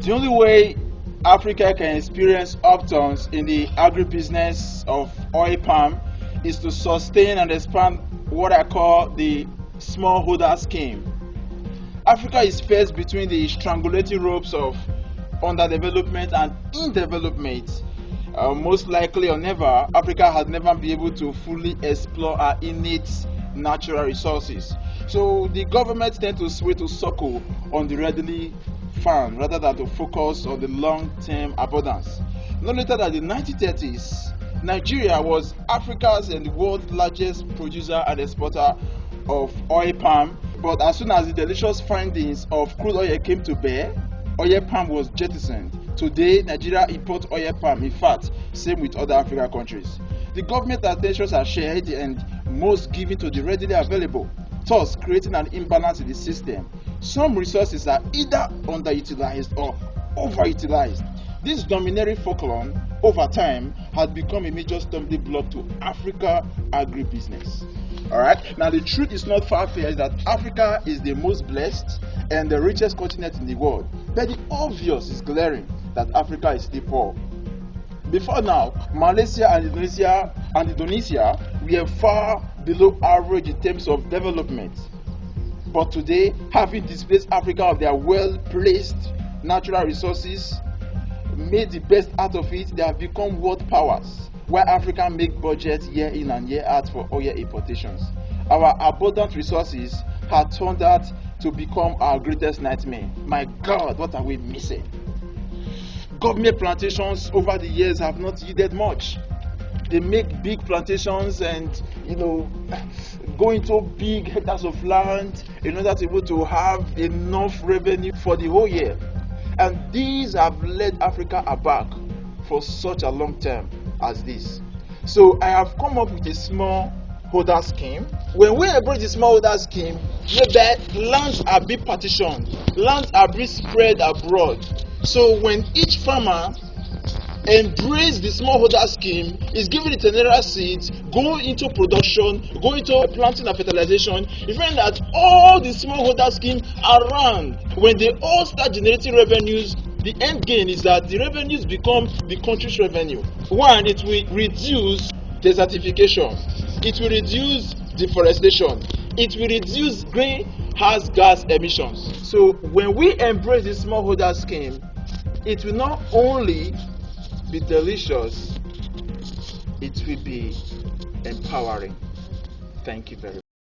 The only way Africa can experience upturns in the agribusiness of oil palm is to sustain and expand what I call the smallholder scheme. Africa is faced between the strangulating ropes of underdevelopment and in development. Most likely or never, Africa has never been able to fully explore our innate natural resources. So the government tends to sway to suckle on the readily found rather than to focus on the long-term abundance. No later than the 1930s, Nigeria was Africa's and the world's largest producer and exporter of oil palm. But as soon as the delicious findings of crude oil came to bear, oil palm was jettisoned. Today, Nigeria imports oil palm. In fact, same with other African countries. The government attentions are shared and most given to the readily available, thus creating an imbalance in the system. Some resources are either underutilized or overutilized. This domineering fulcrum over time has become a major stumbling block to Africa agribusiness. Alright, now the truth is not far-fetched that Africa is the most blessed and the richest continent in the world, but the obvious is glaring that Africa is still poor. Before now, Malaysia and Indonesia were far below average in terms of development. But today, having displaced Africa of their well-placed natural resources, made the best out of it, they have become world powers, while Africa make budgets year in and year out for oil importations. Our abundant resources have turned out to become our greatest nightmare. My God, what are we missing? Government plantations over the years have not yielded much. They make big plantations and go into big hectares of land in order to be able to have enough revenue for the whole year. And these have led Africa aback for such a long term as this. So I have come up with a smallholder scheme. When we embrace the smallholder scheme, maybe lands are being partitioned, lands are being spread abroad. So when each farmer embrace the smallholder scheme, is giving the tenacious seeds, go into production, go into planting and fertilization, you find that all the smallholder scheme around, when they all start generating revenues, the end gain is that the revenues become the country's revenue. One, it will reduce desertification, it will reduce deforestation, it will reduce greenhouse gas emissions. So when we embrace the smallholder scheme, it will not only be delicious, it will be empowering. Thank you very much.